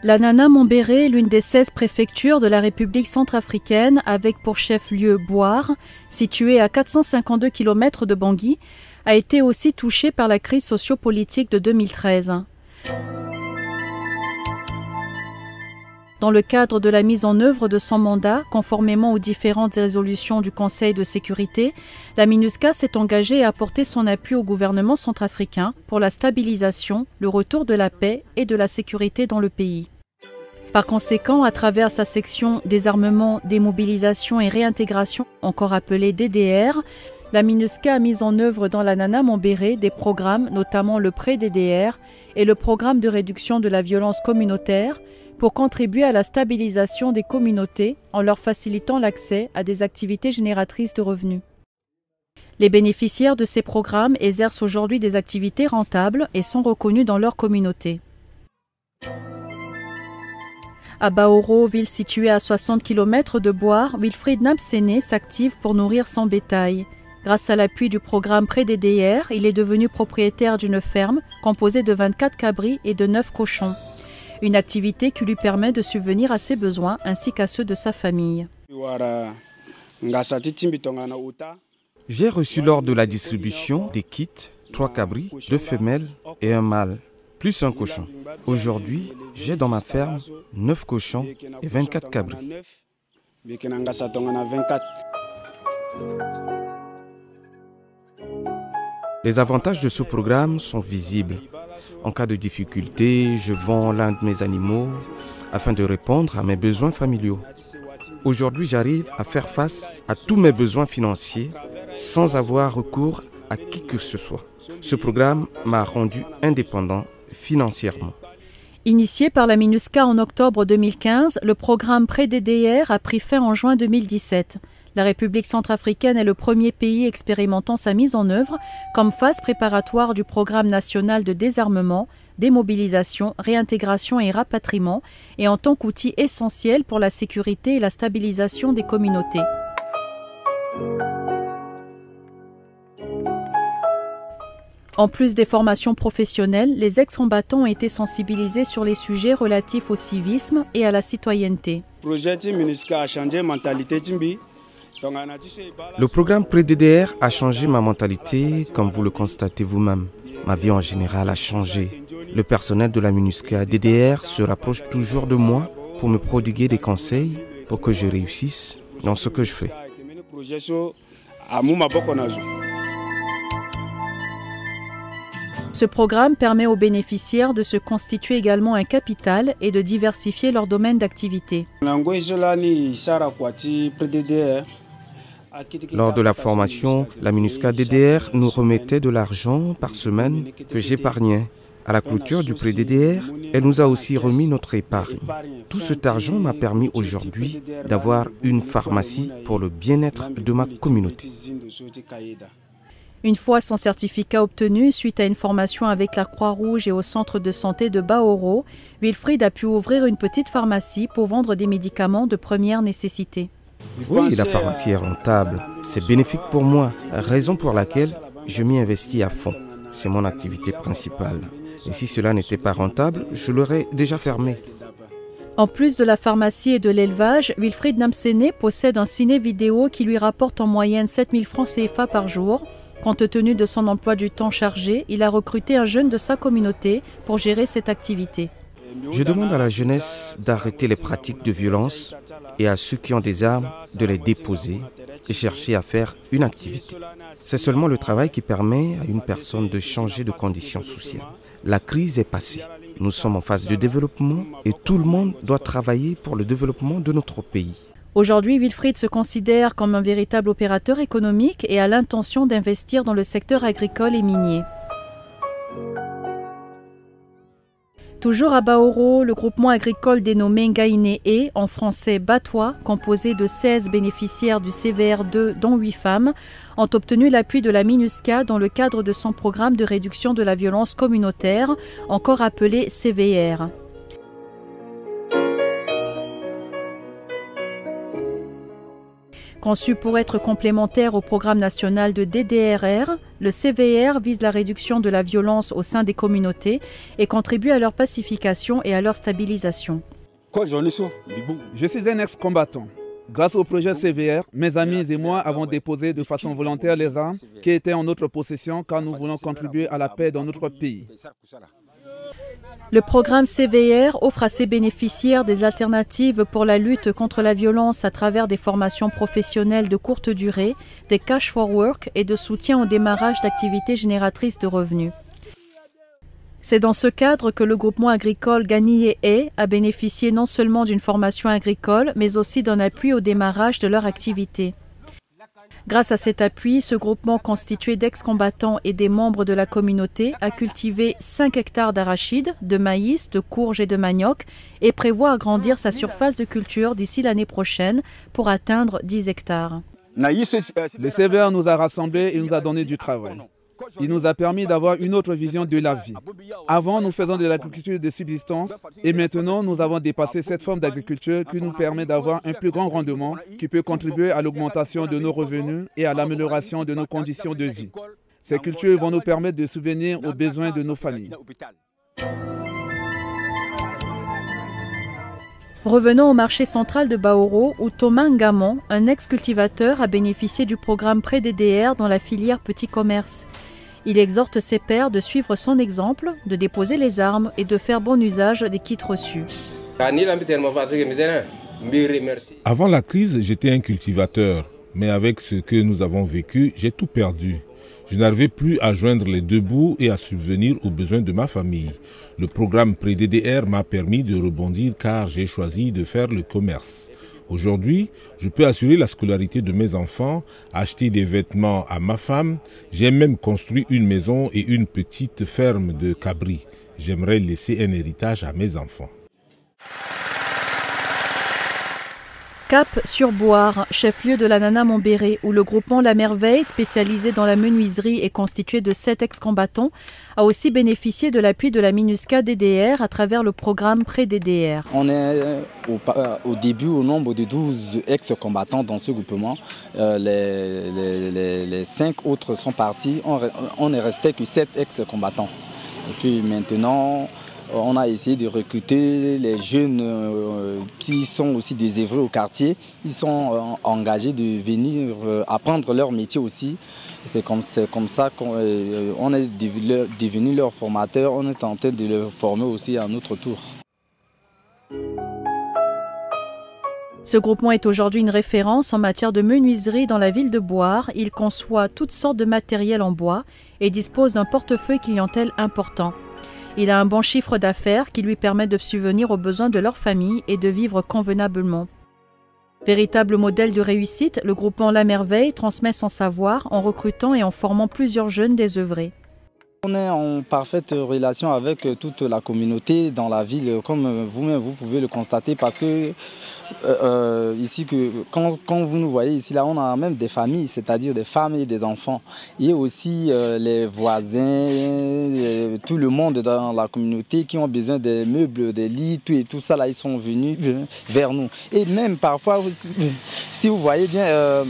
La Nana Mombéré est l'une des 16 préfectures de la République centrafricaine avec pour chef-lieu Bouar, située à 452 km de Bangui, a été aussi touchée par la crise sociopolitique de 2013. Dans le cadre de la mise en œuvre de son mandat, conformément aux différentes résolutions du Conseil de sécurité, la MINUSCA s'est engagée à apporter son appui au gouvernement centrafricain pour la stabilisation, le retour de la paix et de la sécurité dans le pays. Par conséquent, à travers sa section Désarmement, démobilisation et réintégration, encore appelée DDR, la MINUSCA a mis en œuvre dans la Nana Mombéré des programmes, notamment le pré-DDR et le programme de réduction de la violence communautaire, pour contribuer à la stabilisation des communautés en leur facilitant l'accès à des activités génératrices de revenus. Les bénéficiaires de ces programmes exercent aujourd'hui des activités rentables et sont reconnus dans leur communauté. À Baoro, ville située à 60 km de Bouar, Wilfried Namsene s'active pour nourrir son bétail. Grâce à l'appui du programme pré-DDR, il est devenu propriétaire d'une ferme composée de 24 cabris et de 9 cochons. Une activité qui lui permet de subvenir à ses besoins ainsi qu'à ceux de sa famille. J'ai reçu lors de la distribution des kits 3 cabris, 2 femelles et un mâle, plus un cochon. Aujourd'hui, j'ai dans ma ferme 9 cochons et 24 cabris. Les avantages de ce programme sont visibles. En cas de difficulté, je vends l'un de mes animaux afin de répondre à mes besoins familiaux. Aujourd'hui, j'arrive à faire face à tous mes besoins financiers sans avoir recours à qui que ce soit. Ce programme m'a rendu indépendant financièrement. Initié par la MINUSCA en octobre 2015, le programme pré-DDR a pris fin en juin 2017. La République centrafricaine est le premier pays expérimentant sa mise en œuvre comme phase préparatoire du programme national de désarmement, démobilisation, réintégration et rapatriement et en tant qu'outil essentiel pour la sécurité et la stabilisation des communautés. En plus des formations professionnelles, les ex-combattants ont été sensibilisés sur les sujets relatifs au civisme et à la citoyenneté. Le programme pré-DDR a changé ma mentalité, comme vous le constatez vous-même. Ma vie en général a changé. Le personnel de la MINUSCA DDR se rapproche toujours de moi pour me prodiguer des conseils pour que je réussisse dans ce que je fais. Ce programme permet aux bénéficiaires de se constituer également un capital et de diversifier leur domaine d'activité. Lors de la formation, la MINUSCA DDR nous remettait de l'argent par semaine que j'épargnais. À la clôture du pré-DDR, elle nous a aussi remis notre épargne. Tout cet argent m'a permis aujourd'hui d'avoir une pharmacie pour le bien-être de ma communauté. Une fois son certificat obtenu, suite à une formation avec la Croix-Rouge et au centre de santé de Baoro, Wilfried a pu ouvrir une petite pharmacie pour vendre des médicaments de première nécessité. Oui, la pharmacie est rentable. C'est bénéfique pour moi, raison pour laquelle je m'y investis à fond. C'est mon activité principale. Et si cela n'était pas rentable, je l'aurais déjà fermé. En plus de la pharmacie et de l'élevage, Wilfried Namsene possède un ciné-vidéo qui lui rapporte en moyenne 7 000 francs CFA par jour. Compte tenu de son emploi du temps chargé, il a recruté un jeune de sa communauté pour gérer cette activité. Je demande à la jeunesse d'arrêter les pratiques de violence et à ceux qui ont des armes de les déposer et chercher à faire une activité. C'est seulement le travail qui permet à une personne de changer de conditions sociales. La crise est passée. Nous sommes en phase de développement et tout le monde doit travailler pour le développement de notre pays. Aujourd'hui, Wilfried se considère comme un véritable opérateur économique et a l'intention d'investir dans le secteur agricole et minier. Toujours à Baoro, le groupement agricole dénommé Ngainé, en français Batois, composé de 16 bénéficiaires du CVR2, dont 8 femmes, ont obtenu l'appui de la MINUSCA dans le cadre de son programme de réduction de la violence communautaire, encore appelé CVR. Conçu pour être complémentaire au programme national de DDRR, le CVR vise la réduction de la violence au sein des communautés et contribue à leur pacification et à leur stabilisation. Je suis un ex-combattant. Grâce au projet CVR, mes amis et moi avons déposé de façon volontaire les armes qui étaient en notre possession car nous voulons contribuer à la paix dans notre pays. Le programme CVR offre à ses bénéficiaires des alternatives pour la lutte contre la violence à travers des formations professionnelles de courte durée, des cash for work et de soutien au démarrage d'activités génératrices de revenus. C'est dans ce cadre que le groupement agricole Gagny-et a bénéficié non seulement d'une formation agricole, mais aussi d'un appui au démarrage de leur activité. Grâce à cet appui, ce groupement constitué d'ex-combattants et des membres de la communauté a cultivé 5 hectares d'arachides, de maïs, de courges et de manioc et prévoit agrandir sa surface de culture d'ici l'année prochaine pour atteindre 10 hectares. Le CVR nous a rassemblés et nous a donné du travail. Il nous a permis d'avoir une autre vision de la vie. Avant, nous faisions de l'agriculture de subsistance et maintenant, nous avons dépassé cette forme d'agriculture qui nous permet d'avoir un plus grand rendement qui peut contribuer à l'augmentation de nos revenus et à l'amélioration de nos conditions de vie. Ces cultures vont nous permettre de subvenir aux besoins de nos familles. Revenons au marché central de Baoro où Thomas Ngamon, un ex-cultivateur, a bénéficié du programme Prêt DDR dans la filière petit commerce. Il exhorte ses pairs de suivre son exemple, de déposer les armes et de faire bon usage des kits reçus. Avant la crise, j'étais un cultivateur, mais avec ce que nous avons vécu, j'ai tout perdu. Je n'arrivais plus à joindre les deux bouts et à subvenir aux besoins de ma famille. Le programme Pré-DDR m'a permis de rebondir car j'ai choisi de faire le commerce. Aujourd'hui, je peux assurer la scolarité de mes enfants, acheter des vêtements à ma femme. J'ai même construit une maison et une petite ferme de cabris. J'aimerais laisser un héritage à mes enfants. Cap-sur-Boire, chef-lieu de la Nana Montbéret, où le groupement La Merveille, spécialisé dans la menuiserie et constitué de 7 ex-combattants, a aussi bénéficié de l'appui de la MINUSCA DDR à travers le programme Pré-DDR. On est au début au nombre de 12 ex-combattants dans ce groupement. Les 5 autres sont partis, on ne restait que 7 ex-combattants. Et puis maintenant, on a essayé de recruter les jeunes qui sont aussi désœuvrés au quartier. Ils sont engagés de venir apprendre leur métier aussi. C'est comme ça qu'on est devenu leur formateur. On est en train de les former aussi à notre tour. Ce groupement est aujourd'hui une référence en matière de menuiserie dans la ville de Boire. Il conçoit toutes sortes de matériel en bois et dispose d'un portefeuille clientèle important. Il a un bon chiffre d'affaires qui lui permet de subvenir aux besoins de leur famille et de vivre convenablement. Véritable modèle de réussite, le groupement La Merveille transmet son savoir en recrutant et en formant plusieurs jeunes désœuvrés. On est en parfaite relation avec toute la communauté dans la ville, comme vous-même vous pouvez le constater, parce que ici, quand vous nous voyez ici, là, on a même des familles, c'est-à-dire des femmes et des enfants. Et aussi les voisins, tout le monde dans la communauté qui ont besoin des meubles, des lits, tout ça, là, ils sont venus vers nous. Et même parfois, si vous voyez bien,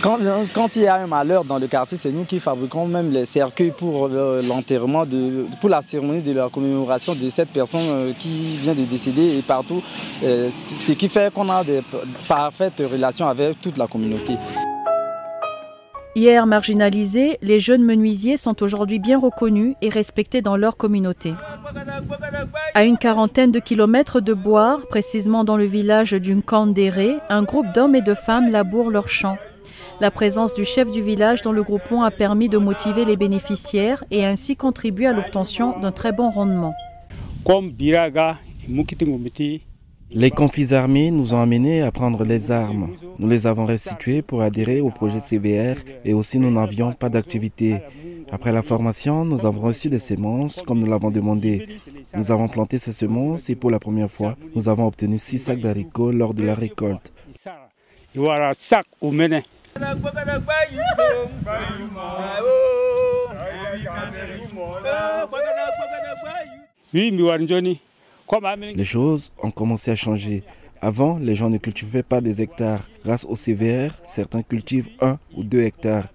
quand il y a un malheur dans le quartier, c'est nous qui fabriquons même les cercueils pour l'enterrement, pour la cérémonie de la commémoration de cette personne qui vient de décéder et partout. Ce qui fait qu'on a des parfaites relations avec toute la communauté. Hier marginalisés, les jeunes menuisiers sont aujourd'hui bien reconnus et respectés dans leur communauté. À une quarantaine de kilomètres de Boire, précisément dans le village d'Unkandéré, un groupe d'hommes et de femmes labourent leurs champs. La présence du chef du village dans le groupement a permis de motiver les bénéficiaires et ainsi contribuer à l'obtention d'un très bon rendement. Les conflits armés nous ont amenés à prendre les armes. Nous les avons restituées pour adhérer au projet CVR et aussi nous n'avions pas d'activité. Après la formation, nous avons reçu des semences comme nous l'avons demandé. Nous avons planté ces semences et pour la première fois, nous avons obtenu 6 sacs d'haricots lors de la récolte. Oui, Les choses ont commencé à changer. Avant, les gens ne cultivaient pas des hectares. Grâce au CVR, certains cultivent 1 ou 2 hectares.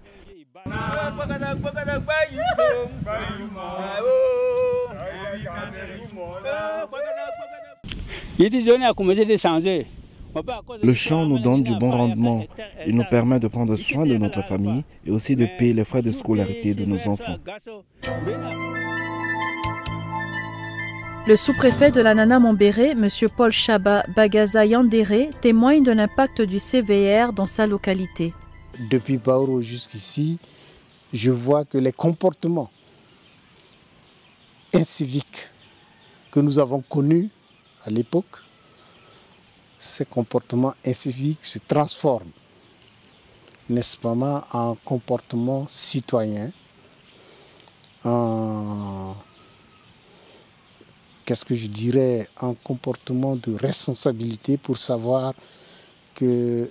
Le champ nous donne du bon rendement. Il nous permet de prendre soin de notre famille et aussi de payer les frais de scolarité de nos enfants. Le sous-préfet de la Nana Mombéré, M. Paul Chaba Bagaza Yandere, témoigne de l'impact du CVR dans sa localité. Depuis Baoro jusqu'ici, je vois que les comportements inciviques que nous avons connus à l'époque, ces comportements inciviques se transforment, n'est-ce pas, en comportements citoyens, en un comportement de responsabilité pour savoir que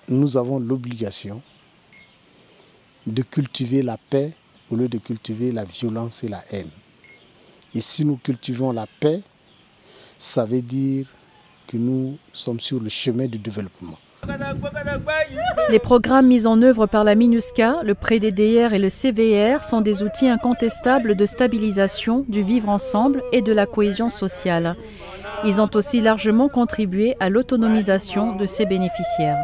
nous avons l'obligation de cultiver la paix au lieu de cultiver la violence et la haine. Et si nous cultivons la paix, ça veut dire que nous sommes sur le chemin du développement. Les programmes mis en œuvre par la MINUSCA, le PREDDR et le CVR sont des outils incontestables de stabilisation, du vivre ensemble et de la cohésion sociale. Ils ont aussi largement contribué à l'autonomisation de ses bénéficiaires.